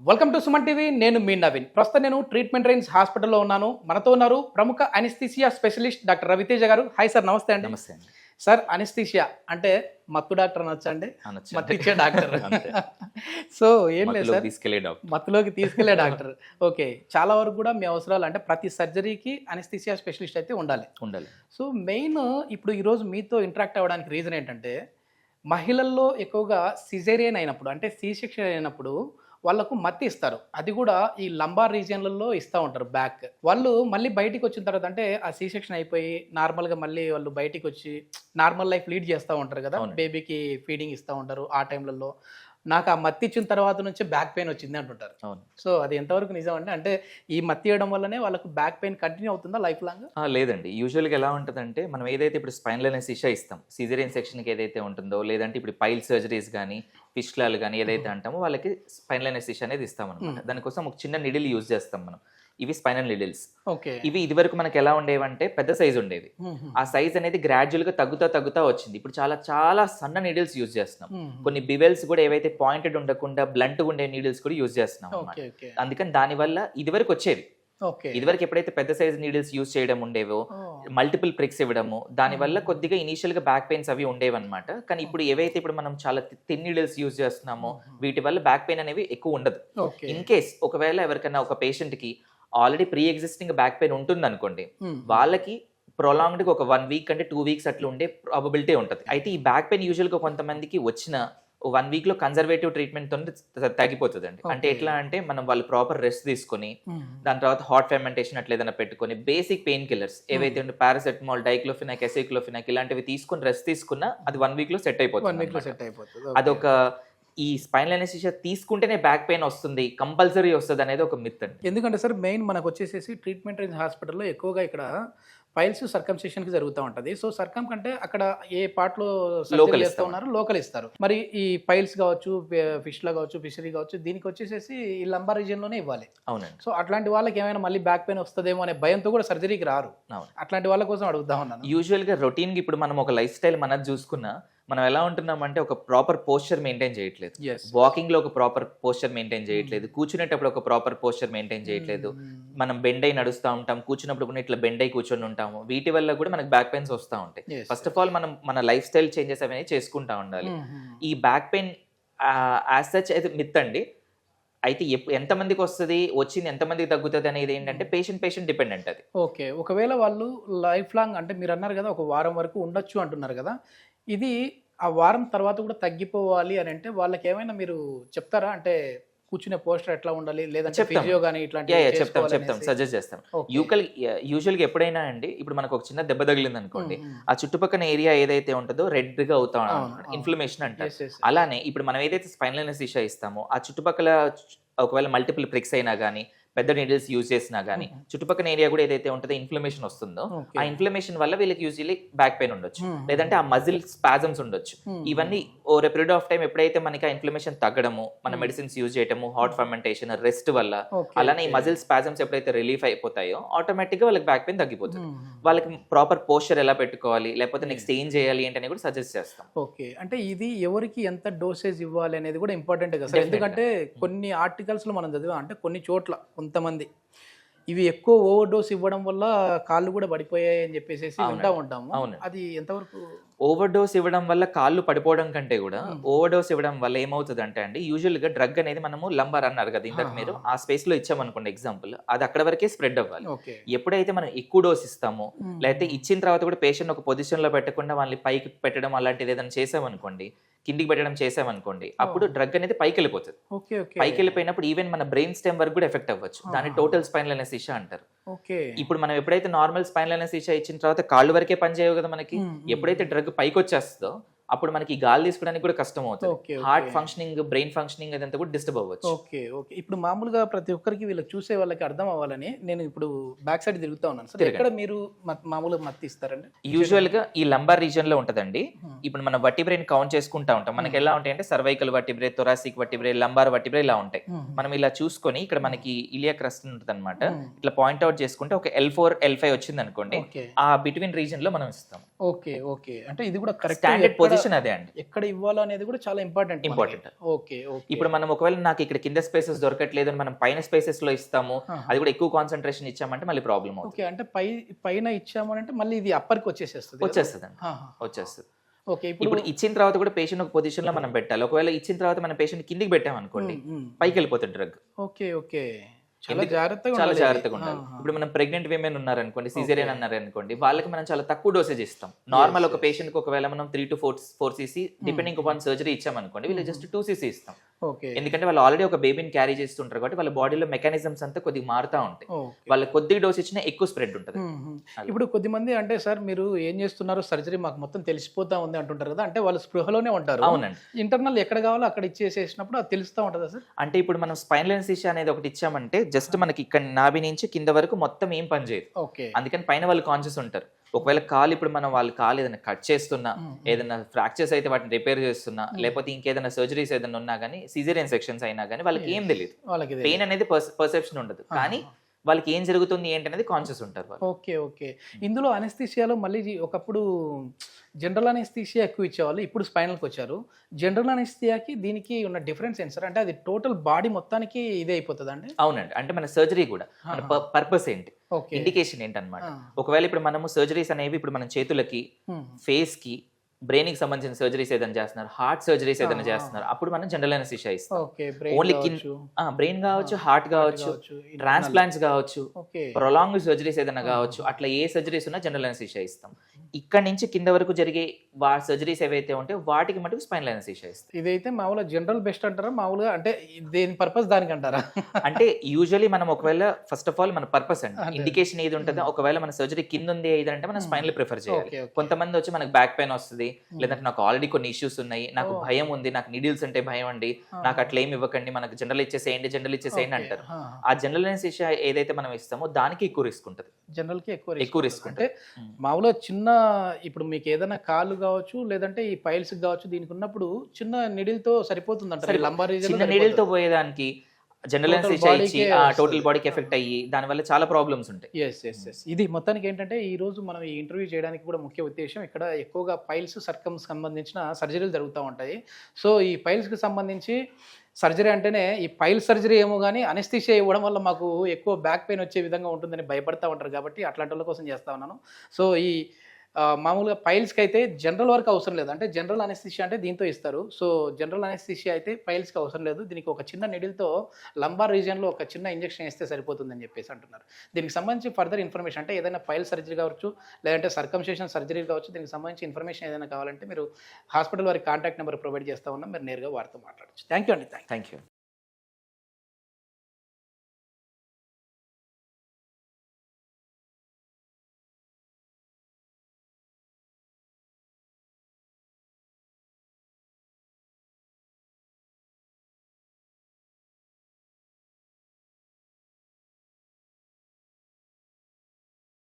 Welcome to Suman TV. నేను మీ నవీన్. ప్రస్తుతం నేను ట్రీట్మెంట్ రేంజ్ హాస్పిటల్లో ఉన్నాను. మనతో ఉన్నారు ప్రముఖ అనస్థీసియా స్పెషలిస్ట్ డాక్టర్ రవితేజ గారు. హాయ్ సార్, నమస్తే అండి. నమస్తే అండి. సార్, అనస్థీసియా అంటే మత్తు డాక్టర్ అనొచ్చా అండి? మత్తు ఇచ్చే డాక్టర్. సో ఏం లేదు సార్, తీసుకెళ్లే డాక్టర్, మత్తులోకి తీసుకెళ్లే డాక్టర్. ఓకే, చాలా వరకు కూడా మీ అవసరాలు అంటే ప్రతి సర్జరీకి అనస్థీసియా స్పెషలిస్ట్ అయితే ఉండాలి. సో మెయిన్ ఇప్పుడు ఈరోజు మీతో ఇంటరాక్ట్ అవ్వడానికి రీజన్ ఏంటంటే, మహిళల్లో ఎక్కువగా సిజేరియన్ అయినప్పుడు అంటే సి సెక్షన్ అయినప్పుడు వాళ్ళకు మత్తి ఇస్తారు. అది కూడా ఈ లంబార్ రీజియన్లలో ఇస్తూ ఉంటారు. బ్యాక్ వాళ్ళు మళ్ళీ బయటికి వచ్చిన తర్వాత అంటే ఆ సి సెక్షన్ అయిపోయి నార్మల్గా మళ్ళీ వాళ్ళు బయటికి వచ్చి నార్మల్ లైఫ్ లీడ్ చేస్తూ ఉంటారు కదా. బేబీకి ఫీడింగ్ ఇస్తూ ఉంటారు. ఆ టైంలలో నాకు ఆ మత్తి ఇచ్చిన తర్వాత నుంచి బ్యాక్ పెయిన్ వచ్చింది అంటుంటారు. సో అది ఎంతవరకు నిజం అండి? అంటే ఈ మత్తి ఇవ్వడం వల్లనే వాళ్ళకు బ్యాక్ పెయిన్ కంటిన్యూ అవుతుందా లైఫ్ లాంగ్? లేదండి. యూజువల్గా ఎలా ఉంటుందంటే, మనం ఏదైతే ఇప్పుడు స్పైనల్ అనెస్థీషియా ఇస్తాం, సిజేరియన్ సెక్షన్కి ఏదైతే ఉంటుందో, లేదంటే ఇప్పుడు పైల్ సర్జరీస్ కానీ ఫిస్టులాలు కానీ ఏదైతే అంటామో వాళ్ళకి స్పైనల్ అనెస్థీషియా అనేది ఇస్తాం అనమాట. దానికోసం ఒక చిన్న నిడిల్ యూజ్ చేస్తాం మనం. ఇవి స్పైనల్ నిడిల్స్. ఇవి ఇదివరకు మనకి ఎలా ఉండేవంటే పెద్ద సైజ్ ఉండేవి. ఆ సైజ్ అనేది గ్రాడ్యువల్ గా తగ్గుతా వచ్చింది. ఇప్పుడు చాలా చాలా సన్న నీడిల్స్ యూజ్ చేస్తున్నాం. కొన్ని బివెల్స్ కూడా ఏవైతే పాయింటెడ్ ఉండకుండా బ్లంట్ ఉండే నీడిల్స్ కూడా యూజ్ చేస్తున్నాం అన్నమాట. అందుకని దానివల్ల ఇదివరకు వచ్చేవి. ఇదివరకు ఎప్పుడైతే పెద్ద సైజ్ నీడిల్స్ యూజ్ చేయడం ఉండేవో, మల్టిపుల్ ప్రిక్స్ ఇవ్వడము, దానివల్ల కొద్దిగా ఇనీషియల్ గా బ్యాక్ పెయిన్స్ అవి ఉండేవి అనమాట. కానీ ఇప్పుడు ఏవైతే ఇప్పుడు మనం చాలా థిన్ నీడిల్స్ యూజ్ చేస్తున్నామో వీటి వల్ల బ్యాక్ పెయిన్ అనేవి ఎక్కువ ఉండదు. ఇన్ కేస్ ఒకవేళ ఎవరికైనా ఒక పేషెంట్ కి already pre existing back pain ఉంటుంది అనుకోండి, వాళ్ళకి ప్రొలాంగ్డ్ గా ఒక 1 వీక్ అంటే 2 వీక్స్ అట్లా ఉండే ప్రాబబిలిటీ ఉంటుంది. అయితే ఈ బ్యాక్ పెయిన్ యూజువల్ గా కొంతమందికి వచ్చిన 1 వీక్ లో కన్జర్వేటివ్ ట్రీట్మెంట్ తో తగ్గిపోతుంది అండి. అంటే ఎట్లా అంటే మనం వాళ్ళు ప్రాపర్ రెస్ట్ తీసుకొని దాని తర్వాత హాట్ ఫెర్మెంటేషన్ అట్లా ఏదైనా పెట్టుకొని బేసిక్ పెయిన్ కిల్లర్స్ ఏవైతే ఉంటే పారాసెటమాల్, డైక్లోఫినాక్, ఎసిక్లోఫినాక్ ఇలాంటివి తీసుకొని రెస్ట్ తీసుకున్నా అది 1 వీక్ లో సెట్ అయిపోతుంది. అదొక ఈ స్పైనల్ అనెస్థీషియా తీసుకుంటేనే బ్యాక్ పెయిన్ వస్తుంది, కంపల్సరీ వస్తుంది అనేది ఒక మిత్ అండి. ఎందుకంటే సార్ మెయిన్ మనకు వచ్చేసేసి ట్రీట్మెంట్ రేంజ్ హాస్పిటల్లో ఎక్కువగా ఇక్కడ పైల్స్ సర్కంసెషన్కి జరుగుతూ ఉంటుంది. సో సర్కమ్ కంటే అక్కడ ఏ పార్ట్లో లోకల్ చేస్తూ ఉన్నారు లోకల్ ఇస్తారు. మరి ఈ పైల్స్ కావచ్చు, ఫిష్లా కావచ్చు, ఫిషరీ కావచ్చు, దీనికి వచ్చేసేసి ఈ లంబార్ రీజియన్లోనే ఇవ్వాలి. అవునండి. సో అట్లాంటి వాళ్ళకి ఏమైనా మళ్ళీ బ్యాక్ పెయిన్ వస్తుందేమో అనే భయంతో కూడా సర్జరీకి రారు. అట్లాంటి వాళ్ళ కోసం అడుగుతా ఉన్నాను. యూజువల్గా రొటీన్గా ఇప్పుడు మనం ఒక లైఫ్ స్టైల్ మనది చూసుకున్నా మనం ఎలా ఉంటున్నామంటే ఒక ప్రాపర్ పోస్చర్ మెయింటైన్ చేయట్లేదు. వాకింగ్ లో ఒక ప్రాపర్ పోస్చర్ మెయింటైన్ చేయట్లేదు, కూర్చునేటప్పుడు ఒక ప్రాపర్ పోస్చర్ మెయింటైన్ చేయట్లేదు. మనం బెండ్ అయి నడుస్తూ ఉంటాం, కూర్చున్నప్పుడు కూడా ఇట్లా బెండ్ అయి కూర్చొని ఉంటాము. వీటి వల్ల కూడా మనకి బ్యాక్ పెయిన్స్ వస్తూ ఉంటాయి. ఫస్ట్ ఆఫ్ ఆల్ మనం మన లైఫ్ స్టైల్ చేంజెస్ అవన్నీ చేసుకుంటా ఉండాలి. ఈ బ్యాక్ పెయిన్ యాజ్ సచ్ అయితే మిత్ అండి. అయితే ఎంతమందికి వస్తుంది, వచ్చింది ఎంతమందికి తగ్గుతుంది అనేది ఏంటంటే పేషెంట్ డిపెండెంట్ అది. ఓకే, ఒకవేళ వాళ్ళు లైఫ్ లాంగ్ అంటే మీరు అన్నారు కదా ఒక వారం వరకు ఉండొచ్చు అంటున్నారు కదా, ఇది ఆ వారం తర్వాత కూడా తగ్గిపోవాలి అని అంటే వాళ్ళకి ఏమైనా మీరు చెప్తారా? అంటే కూర్చునే పోస్టర్ ఎట్లా ఉండాలి, లేదంటే ఫిజియో గానీ ఇట్లాంటివి చెప్తాం, సజెస్ట్ చేస్తాం. యూజువల్గా ఎప్పుడైనా అండి, ఇప్పుడు మనకు ఒక చిన్న దెబ్బ తగిలింది అనుకోండి, ఆ చుట్టుపక్కల ఏరియా ఏదైతే ఉంటుందో రెడ్ గా అవుతా ఇన్ఫ్లమేషన్ అంటారు. అలానే ఇప్పుడు మనం ఏదైతే స్పైనల్ అనెస్థీషియా ఇస్తామో ఆ చుట్టుపక్కల ఒకవేళ మల్టిపుల్ ప్రిక్స్ అయినా కానీ పెద్ద నీడిల్స్ యూజ్ చేసినా కానీ చుట్టుపక్కల ఏరియా కూడా ఏదైతే ఉంటుందో ఇన్ఫ్లమేషన్ వస్తుందో ఆ ఇన్ఫ్లమేషన్ వల్ల వీళ్ళకి యూజువల్లీ బ్యాక్ పెయిన్ ఉండొచ్చు, లేదంటే ఆ మజిల్ స్పాజమ్స్ ఉండొచ్చు. ఇవన్నీ ఓవర్ పీరియడ్ ఆఫ్ టైం ఎప్పుడైతే మనకి ఆ ఇన్ఫ్లమేషన్ తగ్గడము, మన మెడిసిన్స్ యూజ్ చేయటము, హాట్ ఫర్మెంటేషన్, రెస్ట్ వల్ల, అలానే ఈ మజిల్ స్పాజమ్స్ ఎప్పుడైతే రిలీఫ్ అయిపోతాయో ఆటోమేటిక్ గా వాళ్ళకి బ్యాక్ పెయిన్ తగ్గిపోతుంది. వాళ్ళకి ప్రాపర్ పోస్చర్ ఎలా పెట్టుకోవాలి, లేకపోతే నెక్స్ట్ ఏం చేయాలి ఏంటనే కూడా సజెస్ట్ చేస్తాం. ఓకే, అంటే ఇది ఎవరికి ఎంత డోసేజ్ ఇవ్వాలి అనేది కూడా ఇంపార్టెంట్ కదా సార్. ఎందుకంటే కొన్ని ఆర్టికల్స్ లో మనం చదివా అంటే కొన్ని చోట్ల కొంతమంది ఇవి ఎక్కువ ఓవర్ డోస్ ఇవ్వడం వల్ల కాళ్ళు కూడా పడిపోయాయి అని చెప్పేసి వింటా ఉంటాము. అది ఎంతవరకు? ఓవర్ డోస్ ఇవ్వడం వల్ల కాళ్ళు పడిపోవడం కంటే కూడా ఓవర్ డోస్ ఇవ్వడం వల్ల ఏమవుతుంది అంటే అండి, యూజువల్ గా డ్రగ్ అనేది మనము లంబార్ అన్నారు కదా ఇంతకు మీరు, ఆ స్పేస్ లో ఇచ్చామనుకోండి ఎగ్జాంపుల్, అది అక్కడ వరకే స్ప్రెడ్ అవ్వాలి. ఎప్పుడైతే మనం ఎక్కువ డోస్ ఇస్తామో, లేకపోతే ఇచ్చిన తర్వాత కూడా పేషెంట్ ఒక పొజిషన్ లో పెట్టకుండా వాళ్ళని పైకి పెట్టడం అలాంటిది ఏదైనా చేసామనుకోండి, కిందికి పెట్టడం చేసామనుకోండి, అప్పుడు డ్రగ్ అనేది పైకి వెళ్ళిపోతుంది. పైకి వెళ్ళిపోయినప్పుడు ఈవెన్ మన బ్రెయిన్ స్టెమ్ వరకు కూడా ఎఫెక్ట్ అవ్వచ్చు. దాన్ని టోటల్ స్పైనల్ అనెస్థీషియా అంటారు. ఇప్పుడు మనం ఎప్పుడైతే నార్మల్ స్పైనల్ అనెస్థీషియా ఇచ్చిన తర్వాత కాళ్ళు వరకే పని చేయవు కదా మనకి, ఎప్పుడైతే డ్రగ్ పైకి వచ్చేస్తుందో అప్పుడు మనకి గాలి తీసుకోవడానికి కూడా కష్టం అవుతుంది. హార్ట్ ఫంక్షనింగ్, బ్రెయిన్ ఫంక్షనింగ్ అదంతా కూడా డిస్టర్బ్ అవ్వచ్చు. ఓకే, ఇప్పుడు మామూలుగా ప్రతి ఒక్కరికి వీళ్ళకి చూసే వాళ్ళకి అర్థం అవ్వాలని నేను ఇప్పుడు బ్యాక్ సైడ్ తిరుగుతా ఉన్నాను సార్. ఎక్కడ మీరు మామూలుగా మత్తి ఇస్తారండి? యూజువల్ గా ఈ లంబార్ రీజియన్ లో ఉంటదండి. ఇప్పుడు మనం వర్టిబ్రేని కౌంట్ చేసుకుంటా ఉంటాం. మనకి ఎలా ఉంటాయి అంటే cervical vertebrae, thoracic vertebrae, lumbar vertebrae ఇలా ఉంటాయి. మనం ఇలా చూసుకొని ఇక్కడ మనకి ఇలియా క్రస్ట్ ఉంటుంది అనమాట. ఇట్లా పాయింట్ అవుట్ చేసుకుంటే ఒక L4, L5 వచ్చింది అనుకోండి, ఆ బిట్వీన్ రీజియన్ లో మనం ఇస్తాం. ఓకే, అంటే ఇది కూడా కరెక్ట్ స్టాండర్డ్ పొజిషన్ పొజిషన్ అదే అండి. ఎక్కడ ఇవ్వాలో అనేది కూడా చాలా ఇంపార్టెంట్. Okay okay. ఇప్పుడు మనం ఒకవేళ నాకు ఇక్కడ కింద స్పేసెస్ దొరకట్లేదు అని మనం పైన స్పేసెస్ లో ఇస్తాము, అది కూడా ఎక్కువ కాన్సన్ట్రేషన్ ఇచ్చామంటే మళ్ళీ ప్రాబ్లం అవుతుంది. ఓకే, అంటే పైన ఇచ్చామంటే మళ్ళీ ఇది అప్పర్కి వచ్చేస్తుంది. వచ్చేస్తుంది. ఓకే, ఇప్పుడు ఇచ్చిన తర్వాత కూడా పేషెంట్ ఒక పొజిషన్ లో మనం పెట్టాలి. ఒకవేళ ఇచ్చిన తర్వాత మన పేషెంట్ కిందికి పెట్టామనుకోండి పైకి వెళ్ళిపోతుంది డ్రగ్. ఓకే ఓకే, చాలా జాగ్రత్తగా ఉండాలి. ఇప్పుడు మనం ప్రెగ్నెంట్ విమెన్ ఉన్నారనుకోండి, సిజేరియన్ అన్నారనుకోండి, వాళ్ళకి మనం చాలా తక్కువ డోసేజ్ ఇస్తాం. నార్మల్ ఒక పేషెంట్ కి ఒకవేళ మనం 3 to 4 cc depending upon surgery ఇచ్చామనుకోండి, వీళ్ళు జస్ట్ 2 cc ఇస్తాం. ఎందుకంటే వాళ్ళు ఆల్రెడీ ఒక బేబీని క్యారీ చేస్తుంటారు కాబట్టి వాళ్ళ బాడీలో మెకానిజమ్స్ అంతా కొద్దిగా మారుతా ఉంటాయి. వాళ్ళ కొద్దిగా డోస్ ఇచ్చినా ఎక్కువ స్ప్రెడ్ ఉంటుంది. ఇప్పుడు కొద్దిమంది అంటే సార్ మీరు ఏం చేస్తున్నారు, సర్జరీ మాకు మొత్తం తెలిసిపోతా ఉంది అంటుంటారు కదా, అంటే వాళ్ళు స్పృహలోనే ఉంటారు. అవునండి. ఇంటర్నల్ ఎక్కడ కావాలో అక్కడ ఇచ్చేసేసినప్పుడు అది తెలుస్తూ ఉంటుందా సార్? అంటే ఇప్పుడు మనం స్పైనల్ అనెస్థీషియా అనేది ఒకటి ఇచ్చామంటే జస్ట్ మనకి ఇక్కడ నాభి నుంచి కింద వరకు మొత్తం ఏం పని చేయదు. అందుకని పైన వాళ్ళు కాన్షియస్ ఉంటారు. ఒకవేళ కాలు ఇప్పుడు మనం వాళ్ళ కాలు ఏదైనా కట్ చేస్తున్నా, ఏదైనా ఫ్రాక్చర్స్ అయితే వాటిని రిపేర్ చేస్తున్నా, లేకపోతే ఇంకేదైనా సర్జరీస్ ఏదైనా ఉన్నా కానీ, సిజేరియన్ సెక్షన్స్ అయినా కానీ వాళ్ళకి ఏం తెలియదు. పెయిన్ అనేది పర్సెప్షన్ ఉండదు, కానీ వాళ్ళకి ఏం జరుగుతుంది ఏంటి అనేది కాన్షియస్ ఉంటారు వాళ్ళు. Okay okay. ఇందులో అనెస్థీషియాలో మళ్ళీ ఒకప్పుడు జనరల్ అనెస్థీషియా ఎక్కువ ఇచ్చేవాళ్ళు, ఇప్పుడు స్పైనల్కి వచ్చారు. జనరల్ అనెస్థియాకి దీనికి ఉన్న డిఫరెన్స్ ఏంటి సార్? అంటే అది టోటల్ బాడీ మొత్తానికి ఇదే అయిపోతుంది అండి? అవునండి. అంటే మన సర్జరీ కూడా మన పర్పస్ ఏంటి, ఇండికేషన్ ఏంటన్నమాట. ఒకవేళ ఇప్పుడు మనము సర్జరీస్ అనేవి ఇప్పుడు మన చేతులకి, ఫేస్ కి, బ్రెయిన్ కి సంబంధించిన సర్జరీస్ ఏదైనా చేస్తున్నారు, హార్ట్ సర్జరీస్ ఏదైనా చేస్తున్నారు, అప్పుడు మనం జనరల్ అనెస్థీషియా ఇస్తాం. ఓన్లీ బ్రెయిన్ కావచ్చు, హార్ట్ కావచ్చు, ట్రాన్స్ప్లాంట్స్ కావచ్చు, ప్రొలాంగ్ సర్జరీస్ ఏదైనా కావచ్చు, అట్లా ఏ సర్జరీస్ ఉన్నా జనరల్ అనెస్థీషియా ఇస్తాం. ఇక్కడ నుంచి కింద వరకు జరిగే సర్జరీస్ ఏవైతే ఉంటాయో వాటికి మటుకు స్పైనల్ అనెస్థీషియా ఇస్తాం. ఇదైతే మామూలుగా జనరల్ బెస్ట్ అంటారా? మామూలుగా అంటే దేని పర్పస్ దానికి అంటారా? అంటే యూజువల్లీ మనం ఒకవేళ ఫస్ట్ ఆఫ్ ఆల్ మన పర్పస్ అండి, ఇండికేషన్ ఏది ఉంటుందో, ఒకవేళ మన సర్జరీ కింద ఉంది ఏదంటే మనం స్పైనల్ ప్రిఫర్ చేయాలి. కొంతమంది వచ్చి మనకు బ్యాక్ పెయిన్ వస్తుంది, లేదంటే నాకు ఆల్రెడీ కొన్ని ఇష్యూస్ ఉన్నాయి, నాకు భయం ఉంది, నాకు నీడిల్స్ అంటే భయం అండి, నాకు అట్లా ఏమి ఇవ్వకండి, మనకు జనరల్ ఇచ్చేసేయండి అంటారు. ఆ జనరల్ అనెస్థీషియా ఏదైతే మనం ఇస్తామో దానికి ఎక్కువ రిస్క్ ఉంటుంది. జనరల్ కి ఎక్కువ రిస్క్ అంటే మామూలుగా చిన్న, ఇప్పుడు మీకు ఏదైనా కాళ్ళు కావచ్చు లేదంటే ఈ పైల్స్ కావచ్చు, దీనికి ఉన్నప్పుడు చిన్న నీడిల్ తో సరిపోతుంది అంటారు. లంబార్ రీజియన్ చిన్న నీడిల్ తో పోయేదానికి జనరల్ అనెస్థీషియా ఇచ్చి టోటల్ బాడీకి ఎఫెక్ట్ అయ్యి దానివల్ల చాలా ప్రాబ్లమ్స్ ఉంటాయి. ఇది మొత్తానికి ఏంటంటే ఈ రోజు మనం ఈ ఇంటర్వ్యూ చేయడానికి కూడా ముఖ్య ఉద్దేశం, ఇక్కడ ఎక్కువగా పైల్స్, సర్కమ్స్ సంబంధించిన సర్జరీలు జరుగుతూ ఉంటాయి. సో ఈ పైల్స్కి సంబంధించి సర్జరీ అంటేనే ఈ పైల్ సర్జరీ ఏమో కానీ అనెస్థీషియా ఇవ్వడం వల్ల మాకు ఎక్కువ బ్యాక్ పెయిన్ వచ్చే విధంగా ఉంటుందని భయపడతా ఉంటారు కాబట్టి అట్లాంటి వాళ్ళ కోసం చేస్తా ఉన్నాను. సో ఈ మామూలుగా పైల్స్కి అయితే జనరల్ వరకు అవసరం లేదు, అంటే జనరల్ అనెస్థీషియా అంటే దీంతో ఇస్తారు. సో జనరల్ అనెస్థీషియా అయితే పైల్స్కి అవసరం లేదు, దీనికి ఒక చిన్న నిడిల్తో లంబార్ రీజియన్లో ఒక చిన్న ఇంజెక్షన్ ఇస్తే సరిపోతుందని చెప్పేసి అంటున్నారు. దీనికి సంబంధించి ఫర్దర్ ఇన్ఫర్మేషన్ అంటే ఏదైనా పైల్ సర్జరీ కావచ్చు లేదంటే సర్కంసేషన్ సర్జరీ కావచ్చు, దీనికి సంబంధించి ఇన్ఫర్మేషన్ ఏదైనా కావాలంటే మీరు హాస్పిటల్ వారి కాంటాక్ట్ నెంబర్ ప్రొవైడ్ చేస్తా ఉన్నాం, మీరు నేరుగా వారితో మాట్లాడచ్చు. థ్యాంక్ యూ అండి. Thank you.